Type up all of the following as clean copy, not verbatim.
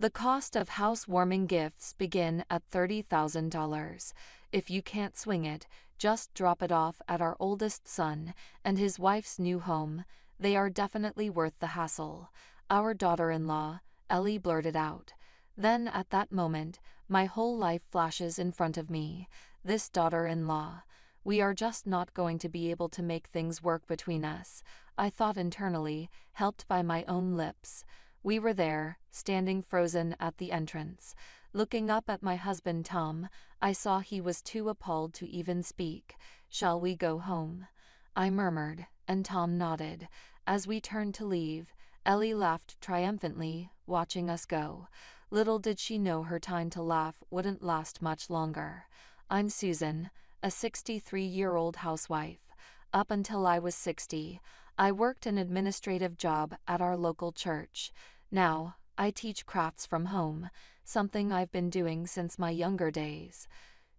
The cost of housewarming gifts begin at $30,000. If you can't swing it, just drop it off at our oldest son and his wife's new home. They are definitely worth the hassle. Our daughter-in-law, Ellie, blurted out. Then at that moment, my whole life flashes in front of me. This daughter-in-law. We are just not going to be able to make things work between us, I thought internally, helped by my own lips. We were there, standing frozen at the entrance. Looking up at my husband Tom, I saw he was too appalled to even speak. "Shall we go home?" I murmured, and Tom nodded. As we turned to leave, Ellie laughed triumphantly, watching us go. Little did she know her time to laugh wouldn't last much longer. I'm Susan, a 63-year-old housewife. Up until I was 60, I worked an administrative job at our local church. Now, I teach crafts from home, something I've been doing since my younger days.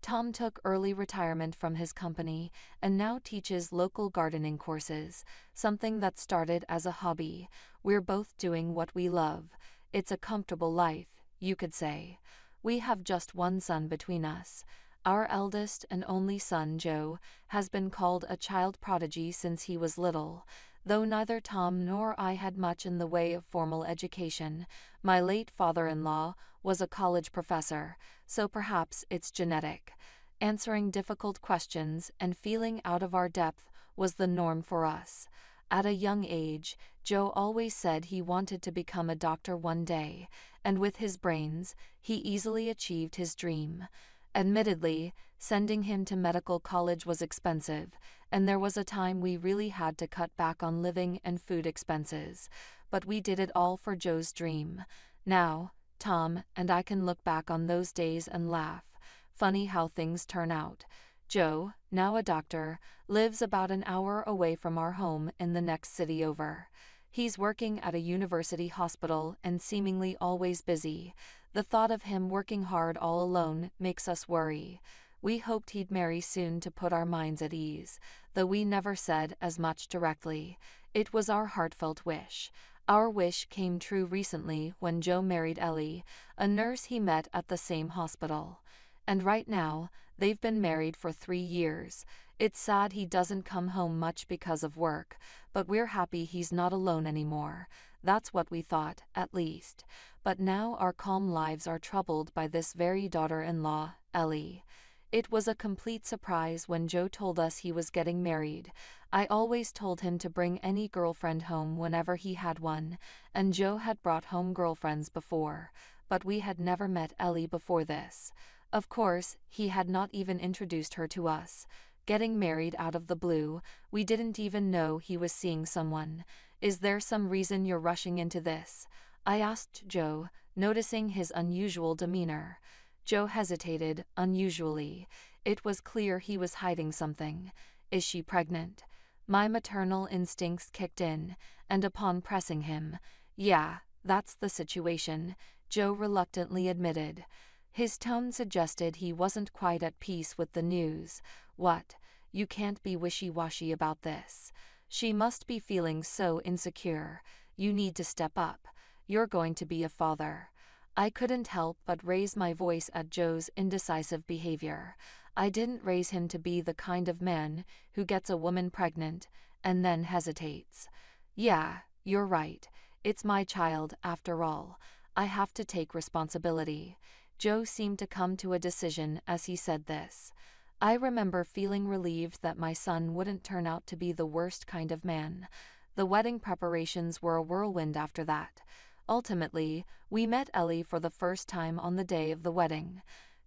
Tom took early retirement from his company and now teaches local gardening courses, something that started as a hobby. We're both doing what we love. It's a comfortable life, you could say. We have just one son between us. Our eldest and only son, Joe, has been called a child prodigy since he was little. Though neither Tom nor I had much in the way of formal education, my late father-in-law was a college professor, so perhaps it's genetic. Answering difficult questions and feeling out of our depth was the norm for us. At a young age, Joe always said he wanted to become a doctor one day, and with his brains, he easily achieved his dream. Admittedly, sending him to medical college was expensive, and there was a time we really had to cut back on living and food expenses, but we did it all for Joe's dream. Now, Tom and I can look back on those days and laugh. Funny how things turn out. Joe, now a doctor, lives about an hour away from our home in the next city over. He's working at a university hospital and seemingly always busy. The thought of him working hard all alone makes us worry. We hoped he'd marry soon to put our minds at ease, though we never said as much directly. It was our heartfelt wish. Our wish came true recently when Joe married Ellie, a nurse he met at the same hospital. And right now, they've been married for 3 years. It's sad he doesn't come home much because of work, but we're happy he's not alone anymore. That's what we thought, at least. But now our calm lives are troubled by this very daughter-in-law, Ellie. It was a complete surprise when Joe told us he was getting married. I always told him to bring any girlfriend home whenever he had one, and Joe had brought home girlfriends before, but we had never met Ellie before this. Of course, he had not even introduced her to us. Getting married out of the blue, we didn't even know he was seeing someone. "Is there some reason you're rushing into this?" I asked Joe, noticing his unusual demeanor. Joe hesitated, unusually. It was clear he was hiding something. "Is she pregnant?" My maternal instincts kicked in, and upon pressing him, "Yeah, that's the situation," Joe reluctantly admitted. His tone suggested he wasn't quite at peace with the news. "What? You can't be wishy-washy about this. She must be feeling so insecure. You need to step up. You're going to be a father." I couldn't help but raise my voice at Joe's indecisive behavior. I didn't raise him to be the kind of man who gets a woman pregnant and then hesitates. "Yeah, you're right. It's my child, after all. I have to take responsibility." Joe seemed to come to a decision as he said this. I remember feeling relieved that my son wouldn't turn out to be the worst kind of man. The wedding preparations were a whirlwind after that. Ultimately, we met Ellie for the first time on the day of the wedding.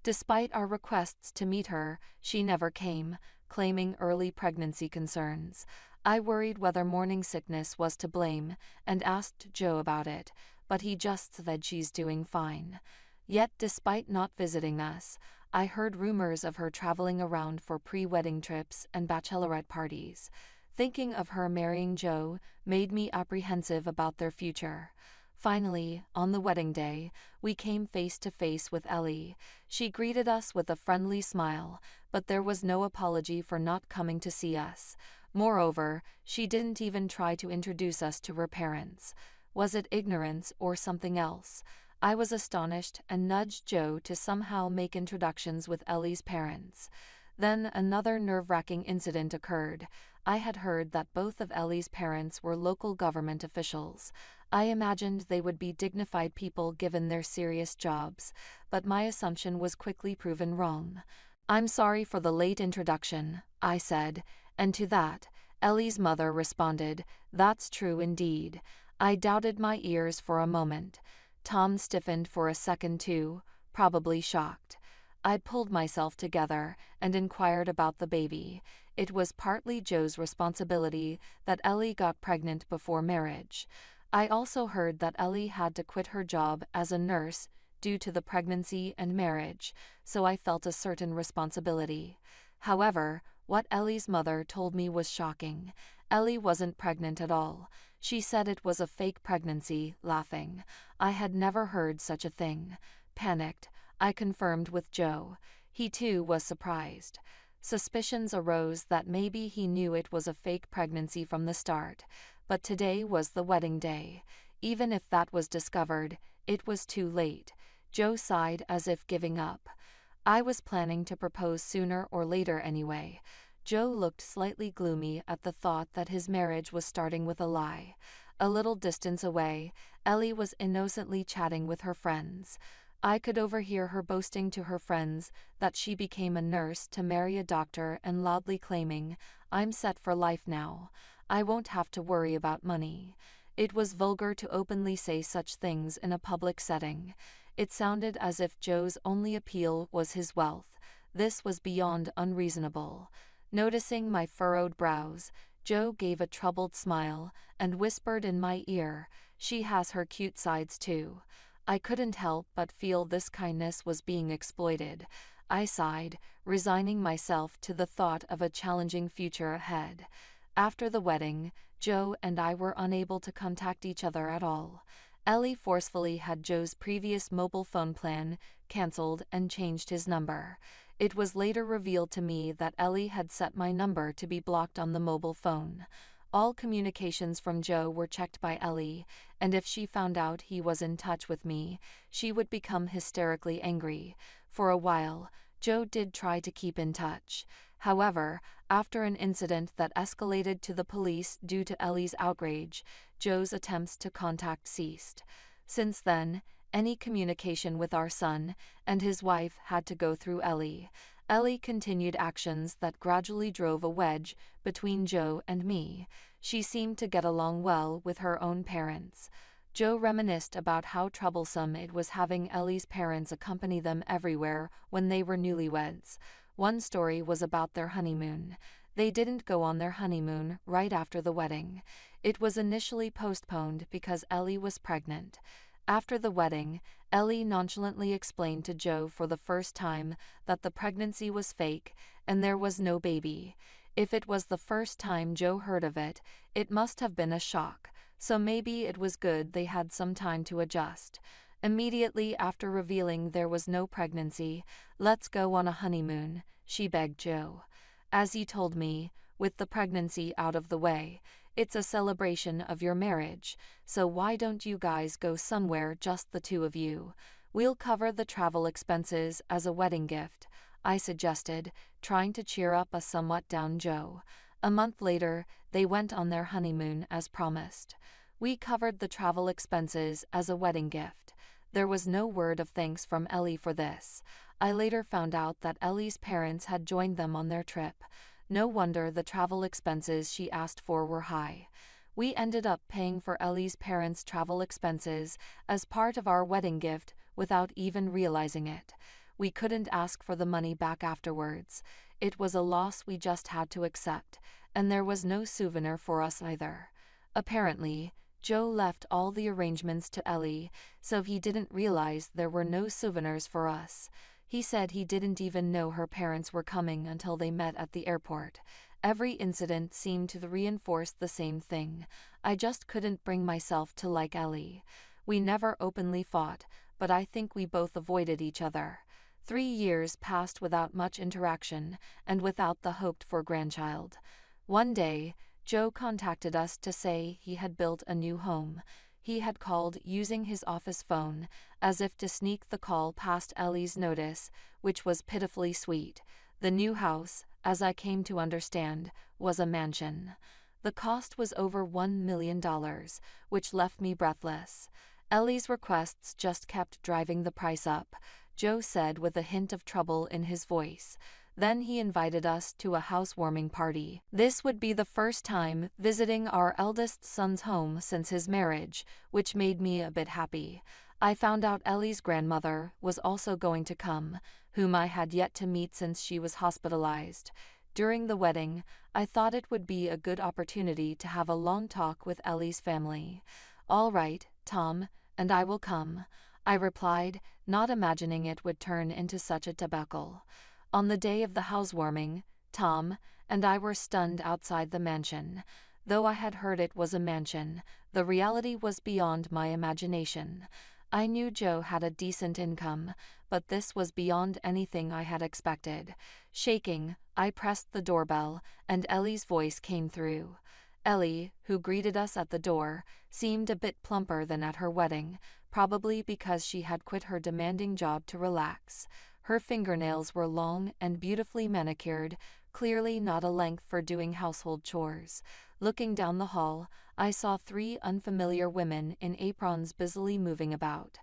Despite our requests to meet her, she never came, claiming early pregnancy concerns. I worried whether morning sickness was to blame and asked Joe about it, but he just said she's doing fine. Yet despite not visiting us, I heard rumors of her traveling around for pre-wedding trips and bachelorette parties. Thinking of her marrying Joe made me apprehensive about their future. Finally, on the wedding day, we came face to face with Ellie. She greeted us with a friendly smile, but there was no apology for not coming to see us. Moreover, she didn't even try to introduce us to her parents. Was it ignorance or something else? I was astonished and nudged Joe to somehow make introductions with Ellie's parents. Then another nerve-wracking incident occurred. I had heard that both of Ellie's parents were local government officials. I imagined they would be dignified people given their serious jobs, but my assumption was quickly proven wrong. "I'm sorry for the late introduction," I said, and to that, Ellie's mother responded, "That's true indeed." I doubted my ears for a moment. Tom stiffened for a second too, probably shocked. I pulled myself together and inquired about the baby. It was partly Joe's responsibility that Ellie got pregnant before marriage. I also heard that Ellie had to quit her job as a nurse due to the pregnancy and marriage, so I felt a certain responsibility. However, what Ellie's mother told me was shocking. Ellie wasn't pregnant at all. She said it was a fake pregnancy, laughing. I had never heard such a thing. Panicked, I confirmed with Joe. He too was surprised. Suspicions arose that maybe he knew it was a fake pregnancy from the start, but today was the wedding day. Even if that was discovered, it was too late. Joe sighed as if giving up. I was planning to propose sooner or later anyway. Joe looked slightly gloomy at the thought that his marriage was starting with a lie. A little distance away, Ellie was innocently chatting with her friends. I could overhear her boasting to her friends that she became a nurse to marry a doctor and loudly claiming, "I'm set for life now. I won't have to worry about money." It was vulgar to openly say such things in a public setting. It sounded as if Joe's only appeal was his wealth. This was beyond unreasonable. Noticing my furrowed brows, Joe gave a troubled smile and whispered in my ear, "She has her cute sides too." I couldn't help but feel this kindness was being exploited. I sighed, resigning myself to the thought of a challenging future ahead. After the wedding, Joe and I were unable to contact each other at all. Ellie forcefully had Joe's previous mobile phone plan canceled and changed his number. It was later revealed to me that Ellie had set my number to be blocked on the mobile phone. All communications from Joe were checked by Ellie, and if she found out he was in touch with me, she would become hysterically angry. For a while, Joe did try to keep in touch. However, after an incident that escalated to the police due to Ellie's outrage, Joe's attempts to contact ceased. Since then, any communication with our son and his wife had to go through Ellie. Ellie continued actions that gradually drove a wedge between Joe and me. She seemed to get along well with her own parents. Joe reminisced about how troublesome it was having Ellie's parents accompany them everywhere when they were newlyweds. One story was about their honeymoon. They didn't go on their honeymoon right after the wedding. It was initially postponed because Ellie was pregnant. After the wedding, Ellie nonchalantly explained to Joe for the first time that the pregnancy was fake and there was no baby. If it was the first time Joe heard of it, it must have been a shock, so maybe it was good they had some time to adjust. Immediately after revealing there was no pregnancy, "Let's go on a honeymoon," she begged Joe. As he told me, with the pregnancy out of the way, it's a celebration of your marriage, so why don't you guys go somewhere just the two of you? We'll cover the travel expenses as a wedding gift, I suggested, trying to cheer up a somewhat down Joe. A month later, they went on their honeymoon as promised. We covered the travel expenses as a wedding gift. There was no word of thanks from Ellie for this. I later found out that Ellie's parents had joined them on their trip. No wonder the travel expenses she asked for were high. We ended up paying for Ellie's parents' travel expenses as part of our wedding gift without even realizing it. We couldn't ask for the money back afterwards. It was a loss we just had to accept, and there was no souvenir for us either. Apparently, Joe left all the arrangements to Ellie, so he didn't realize there were no souvenirs for us. He said he didn't even know her parents were coming until they met at the airport. Every incident seemed to reinforce the same thing. I just couldn't bring myself to like Ellie. We never openly fought, but I think we both avoided each other. 3 years passed without much interaction, and without the hoped-for grandchild. One day, Joe contacted us to say he had built a new home. He had called using his office phone, as if to sneak the call past Ellie's notice, which was pitifully sweet. The new house, as I came to understand, was a mansion. The cost was over $1 million, which left me breathless. Ellie's requests just kept driving the price up, Joe said with a hint of trouble in his voice. Then he invited us to a housewarming party. This would be the first time visiting our eldest son's home since his marriage, which made me a bit happy. I found out Ellie's grandmother was also going to come, whom I had yet to meet since she was hospitalized. During the wedding, I thought it would be a good opportunity to have a long talk with Ellie's family. "All right, Tom, and I will come," I replied, not imagining it would turn into such a debacle. On the day of the housewarming, Tom and I were stunned outside the mansion. Though I had heard it was a mansion, the reality was beyond my imagination. I knew Joe had a decent income, but this was beyond anything I had expected. Shaking, I pressed the doorbell, and Ellie's voice came through. Ellie, who greeted us at the door, seemed a bit plumper than at her wedding, probably because she had quit her demanding job to relax. Her fingernails were long and beautifully manicured, clearly not a length for doing household chores. Looking down the hall, I saw 3 unfamiliar women in aprons busily moving about.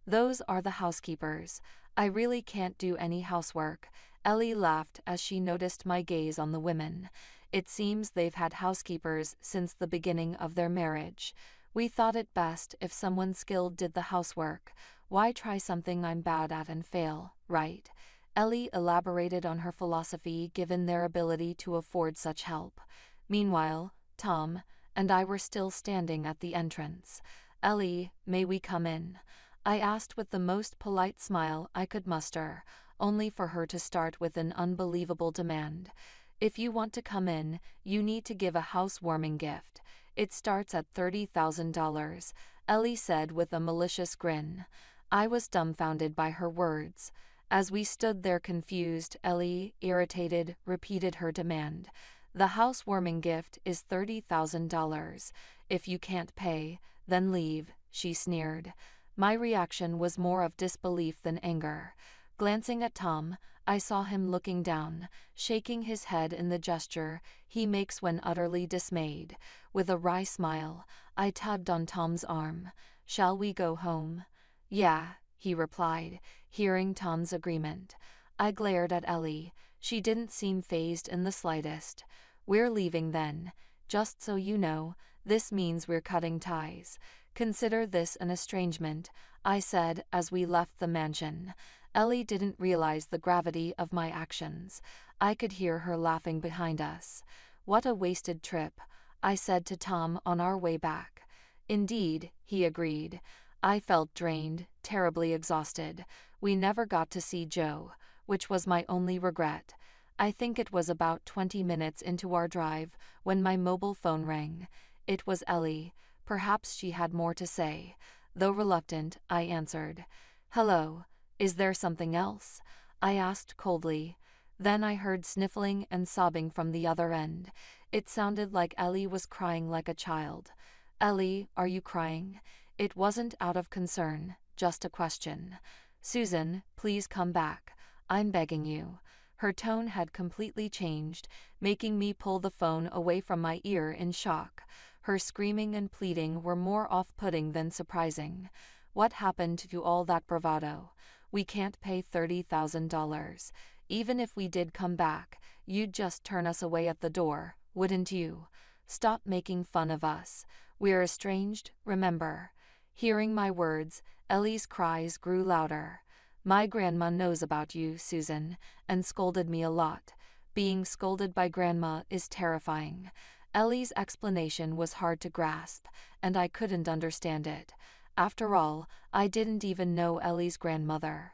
"Those are the housekeepers. I really can't do any housework," Ellie laughed as she noticed my gaze on the women. "It seems they've had housekeepers since the beginning of their marriage. We thought it best if someone skilled did the housework. Why try something I'm bad at and fail, right?" Ellie elaborated on her philosophy given their ability to afford such help. Meanwhile, Tom and I were still standing at the entrance. "Ellie, may we come in?" I asked with the most polite smile I could muster, only for her to start with an unbelievable demand. "If you want to come in, you need to give a housewarming gift. It starts at $30,000, Ellie said with a malicious grin. I was dumbfounded by her words. As we stood there confused, Ellie, irritated, repeated her demand. "The housewarming gift is $30,000. If you can't pay, then leave," she sneered. My reaction was more of disbelief than anger. Glancing at Tom, I saw him looking down, shaking his head in the gesture he makes when utterly dismayed. With a wry smile, I tugged on Tom's arm. "Shall we go home?" "Yeah," he replied, hearing Tom's agreement. I glared at Ellie. She didn't seem fazed in the slightest. "We're leaving then. Just so you know, this means we're cutting ties. Consider this an estrangement," I said as we left the mansion. Ellie didn't realize the gravity of my actions. I could hear her laughing behind us. "What a wasted trip," I said to Tom on our way back. "Indeed," he agreed. I felt drained, terribly exhausted. We never got to see Joe, which was my only regret. I think it was about 20 minutes into our drive when my mobile phone rang. It was Ellie. Perhaps she had more to say. Though reluctant, I answered. "Hello, is there something else?" I asked coldly. Then I heard sniffling and sobbing from the other end. It sounded like Ellie was crying like a child. "Ellie, are you crying?" It wasn't out of concern, just a question. "Susan, please come back. I'm begging you." Her tone had completely changed, making me pull the phone away from my ear in shock. Her screaming and pleading were more off-putting than surprising. "What happened to all that bravado? We can't pay $30,000. Even if we did come back, you'd just turn us away at the door, wouldn't you? Stop making fun of us. We're estranged, remember." Hearing my words, Ellie's cries grew louder. "My grandma knows about you, Susan, and scolded me a lot. Being scolded by grandma is terrifying." Ellie's explanation was hard to grasp, and I couldn't understand it. After all, I didn't even know Ellie's grandmother.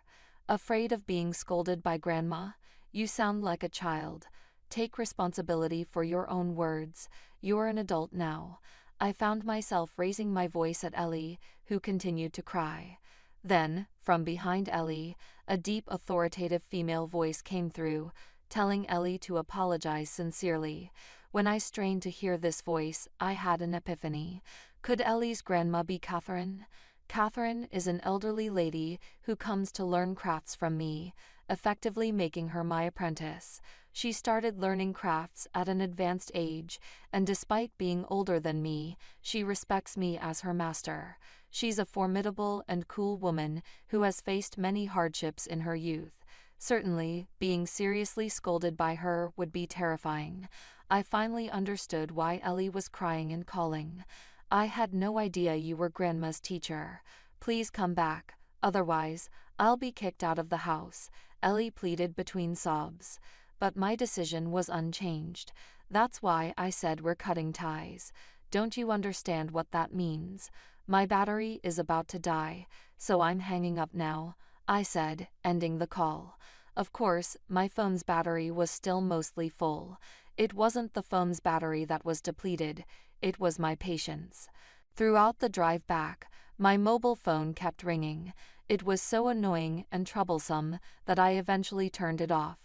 "Afraid of being scolded by grandma? You sound like a child. Take responsibility for your own words. You're an adult now." I found myself raising my voice at Ellie, who continued to cry. Then, from behind Ellie, a deep authoritative female voice came through, telling Ellie to apologize sincerely. When I strained to hear this voice, I had an epiphany. Could Ellie's grandma be Catherine? Catherine is an elderly lady who comes to learn crafts from me, effectively making her my apprentice. She started learning crafts at an advanced age, and despite being older than me, she respects me as her master. She's a formidable and cool woman who has faced many hardships in her youth. Certainly, being seriously scolded by her would be terrifying. I finally understood why Ellie was crying and calling. I had no idea you were Grandma's teacher. Please come back, otherwise, I'll be kicked out of the house, Ellie pleaded between sobs. But my decision was unchanged. That's why I said we're cutting ties. Don't you understand what that means? My battery is about to die, so I'm hanging up now, I said, ending the call. Of course, my phone's battery was still mostly full. It wasn't the phone's battery that was depleted, it was my patience. Throughout the drive back, my mobile phone kept ringing. It was so annoying and troublesome that I eventually turned it off.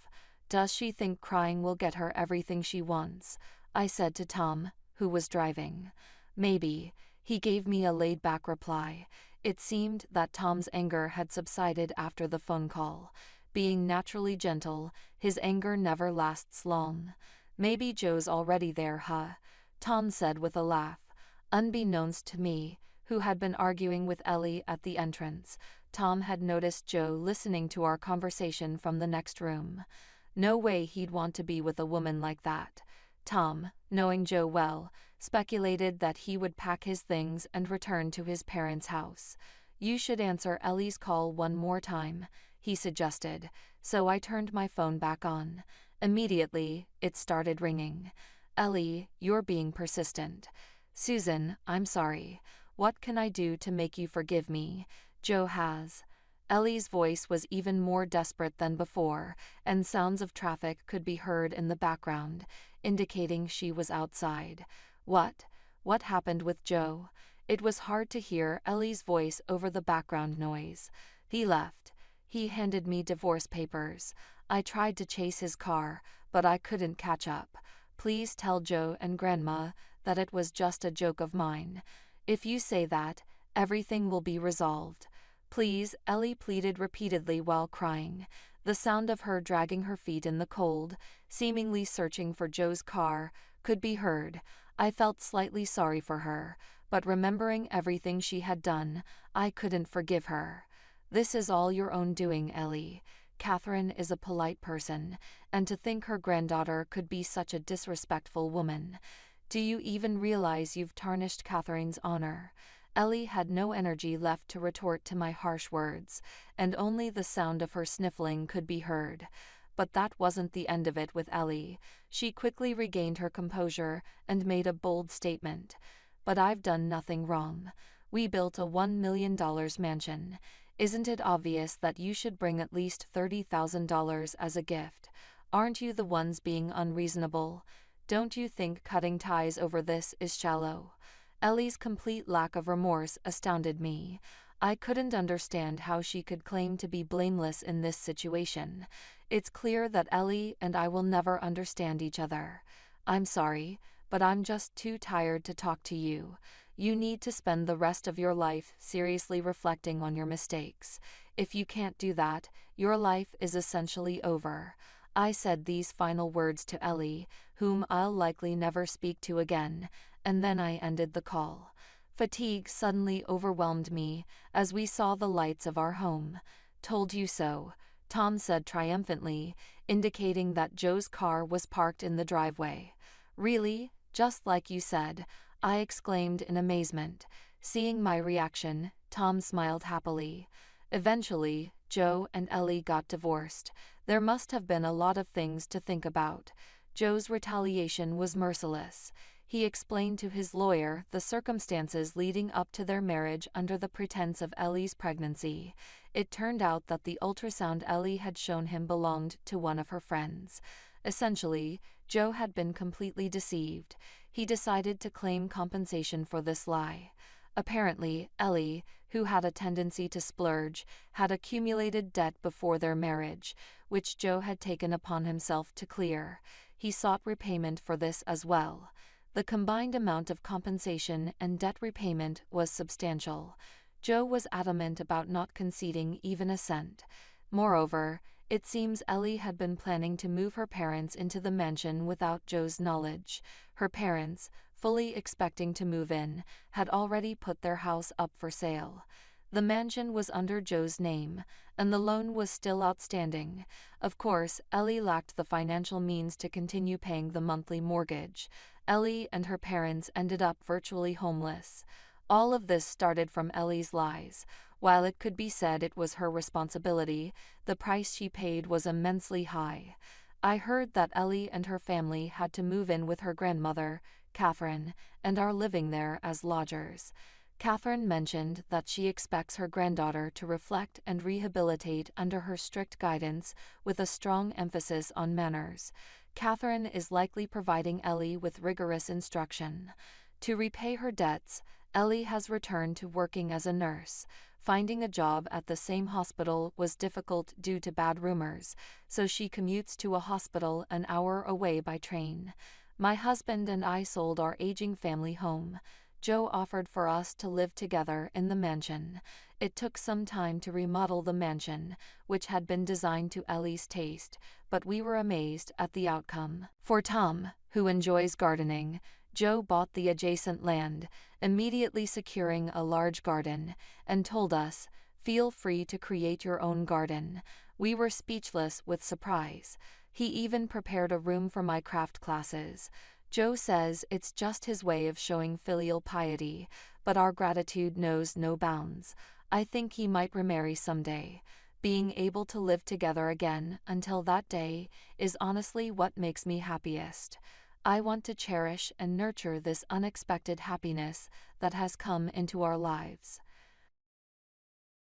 Does she think crying will get her everything she wants? I said to Tom, who was driving. Maybe, he gave me a laid-back reply. It seemed that Tom's anger had subsided after the phone call. Being naturally gentle, his anger never lasts long. Maybe Joe's already there, huh? Tom said with a laugh. Unbeknownst to me, who had been arguing with Ellie at the entrance, Tom had noticed Joe listening to our conversation from the next room. No way he'd want to be with a woman like that. Tom, knowing Joe well, speculated that he would pack his things and return to his parents' house. You should answer Ellie's call one more time, he suggested, so I turned my phone back on. Immediately, it started ringing. Ellie, you're being persistent. Susan, I'm sorry. What can I do to make you forgive me? Joe has. Ellie's voice was even more desperate than before, and sounds of traffic could be heard in the background, indicating she was outside. What happened with Joe? It was hard to hear Ellie's voice over the background noise. He left. He handed me divorce papers. I tried to chase his car, but I couldn't catch up. Please tell Joe and Grandma that it was just a joke of mine. If you say that, everything will be resolved. Please, Ellie pleaded repeatedly while crying. The sound of her dragging her feet in the cold, seemingly searching for Joe's car, could be heard. I felt slightly sorry for her, but remembering everything she had done, I couldn't forgive her. This is all your own doing, Ellie. Catherine is a polite person, and to think her granddaughter could be such a disrespectful woman. Do you even realize you've tarnished Catherine's honor? Ellie had no energy left to retort to my harsh words, and only the sound of her sniffling could be heard. But that wasn't the end of it with Ellie. She quickly regained her composure and made a bold statement. But I've done nothing wrong. We built a $1 million mansion. Isn't it obvious that you should bring at least $30,000 as a gift? Aren't you the ones being unreasonable? Don't you think cutting ties over this is shallow? Ellie's complete lack of remorse astounded me. I couldn't understand how she could claim to be blameless in this situation. It's clear that Ellie and I will never understand each other. I'm sorry, but I'm just too tired to talk to you. You need to spend the rest of your life seriously reflecting on your mistakes. If you can't do that, your life is essentially over. I said these final words to Ellie, whom I'll likely never speak to again, and then I ended the call. Fatigue suddenly overwhelmed me as we saw the lights of our home. Told you so, Tom said triumphantly, indicating that Joe's car was parked in the driveway. Really? Just like you said, I exclaimed in amazement. Seeing my reaction, Tom smiled happily. Eventually, Joe and Ellie got divorced. There must have been a lot of things to think about. Joe's retaliation was merciless. He explained to his lawyer the circumstances leading up to their marriage under the pretense of Ellie's pregnancy. It turned out that the ultrasound Ellie had shown him belonged to one of her friends. Essentially, Joe had been completely deceived. He decided to claim compensation for this lie. Apparently, Ellie, who had a tendency to splurge, had accumulated debt before their marriage, which Joe had taken upon himself to clear. He sought repayment for this as well. The combined amount of compensation and debt repayment was substantial. Joe was adamant about not conceding even a cent. Moreover, it seems Ellie had been planning to move her parents into the mansion without Joe's knowledge. Her parents, fully expecting to move in, had already put their house up for sale. The mansion was under Joe's name, and the loan was still outstanding. Of course, Ellie lacked the financial means to continue paying the monthly mortgage. Ellie and her parents ended up virtually homeless. All of this started from Ellie's lies. While it could be said it was her responsibility, the price she paid was immensely high. I heard that Ellie and her family had to move in with her grandmother, Catherine, and are living there as lodgers. Catherine mentioned that she expects her granddaughter to reflect and rehabilitate under her strict guidance, with a strong emphasis on manners. Catherine is likely providing Ellie with rigorous instruction. To repay her debts, Ellie has returned to working as a nurse. Finding a job at the same hospital was difficult due to bad rumors, so she commutes to a hospital an hour away by train. My husband and I sold our aging family home. Joe offered for us to live together in the mansion. It took some time to remodel the mansion, which had been designed to Ellie's taste, but we were amazed at the outcome. For Tom, who enjoys gardening, Joe bought the adjacent land, immediately securing a large garden, and told us, "Feel free to create your own garden." We were speechless with surprise. He even prepared a room for my craft classes. Joe says it's just his way of showing filial piety, but our gratitude knows no bounds. I think he might remarry someday. Being able to live together again until that day is honestly what makes me happiest. I want to cherish and nurture this unexpected happiness that has come into our lives.